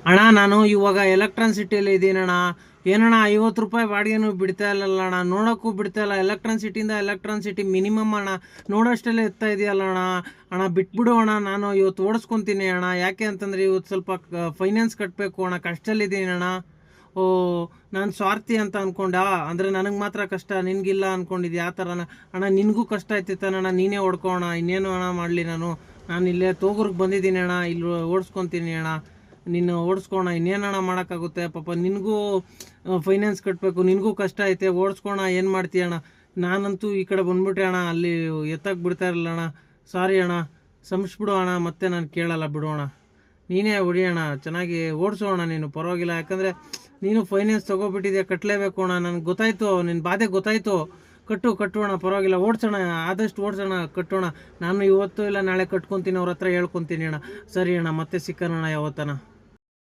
ಅಣ್ಣ ನಾನು ಇವಾಗ ಎಲೆಕ್ಟ್ರಾನ್ಸಿಟಿಯಲ್ಲಿ ಇದ್ದೀನಣ್ಣ. ಏನಣ್ಣ 50 ರೂಪಾಯಿ ಬಾಡಿಗೆನೂ ಬಿಡ್ತಾ ಇಲ್ಲಲ್ಲ ಅಣ್ಣ, ನೋಡೋಕ್ಕೂ ಬಿಡ್ತಾ ಇಲ್ಲ. ಎಲೆಕ್ಟ್ರಾನ್ಸಿಟಿ ಮಿನಿಮಮ್ ಅಣ್ಣ, ನೋಡೋಷ್ಟೆಲ್ಲ ಎತ್ತಾ ಇದೆಯಲ್ಲ ಅಣ್ಣ. ಅಣ್ಣ ಬಿಟ್ಬಿಡು ಅಣ್ಣ, ನಾನು ಇವತ್ತು ಓಡಿಸ್ಕೊತೀನಿ ಅಣ್ಣ. ಯಾಕೆ ಅಂತಂದರೆ ಇವತ್ತು ಸ್ವಲ್ಪ ಫೈನಾನ್ಸ್ ಕಟ್ಟಬೇಕು ಅಣ್ಣ, ಕಷ್ಟದಲ್ಲಿದ್ದೀನಿ ಅಣ್ಣ. ಓ, ನಾನು ಸ್ವಾರ್ಥಿ ಅಂತ ಅಂದ್ಕೊಂಡ, ಅಂದರೆ ನನಗೆ ಮಾತ್ರ ಕಷ್ಟ, ನಿನಗಿಲ್ಲ ಅಂದ್ಕೊಂಡಿದ್ದೆ ಆ ಥರನ. ಅಣ್ಣ ನಿನಗೂ ಕಷ್ಟ ಆಯ್ತಿತ್ತಾನಣ್ಣ, ನೀನೇ ಹೊಡ್ಕೋ ಅಣ್ಣ. ಇನ್ನೇನು ಅಣ್ಣ ಮಾಡಲಿ, ನಾನು ಇಲ್ಲೇ ತೋಗೂರ್ಗೆ ಬಂದಿದ್ದೀನಿ ಅಣ್ಣ, ಇಲ್ಲಿ ಓಡಿಸ್ಕೊತೀನಿ ಅಣ್ಣ. ನೀನು ಓಡಿಸ್ಕೋಣ, ಇನ್ನೇನಣ್ಣ ಮಾಡೋಕ್ಕಾಗುತ್ತೆ. ಪಾಪ ನಿನಗೂ ಫೈನಾನ್ಸ್ ಕಟ್ಟಬೇಕು, ನಿನಗೂ ಕಷ್ಟ ಐತೆ, ಓಡಿಸ್ಕೋಣ, ಏನು ಮಾಡ್ತೀಯಣ್ಣ. ನಾನಂತೂ ಈ ಕಡೆ ಬಂದ್ಬಿಟ್ಟೆ ಅಣ್ಣ, ಅಲ್ಲಿ ಎತ್ತಕ್ಕೆ ಬಿಡ್ತಾ ಇರಲಿಲ್ಲ ಅಣ್ಣ. ಸಾರಿ ಅಣ್ಣ, ಸಂಸ್ಬಿಡು ಅಣ್ಣ, ಮತ್ತೆ ನಾನು ಕೇಳಲ್ಲ, ಬಿಡೋಣ. ನೀನೇ ಹೊಡಿಯೋಣ, ಚೆನ್ನಾಗಿ ಓಡಿಸೋಣ, ನೀನು ಪರವಾಗಿಲ್ಲ. ಯಾಕಂದರೆ ನೀನು ಫೈನಾನ್ಸ್ ತೊಗೊಬಿಟ್ಟಿದ್ಯಾ, ಕಟ್ಟಲೇಬೇಕು ಅಣ್ಣ. ನನಗೆ ಗೊತ್ತಾಯಿತು, ನಿನ್ನ ಬಾಧೆ ಗೊತ್ತಾಯಿತು. ಕಟ್ಟೋಣ, ಪರವಾಗಿಲ್ಲ, ಓಡಿಸೋಣ, ಆದಷ್ಟು ಓಡಿಸೋಣ, ಕಟ್ಟೋಣ. ನಾನು ಇವತ್ತು ಇಲ್ಲ ನಾಳೆ ಕಟ್ಕೊತೀನಿ, ಅವ್ರ ಹತ್ರ ಹೇಳ್ಕೊತೀನಿ ಅಣ್ಣ. ಸರಿ ಅಣ್ಣ, ಮತ್ತೆ ಸಿಕ್ಕನಣ್ಣ ಯಾವತ್ತನ.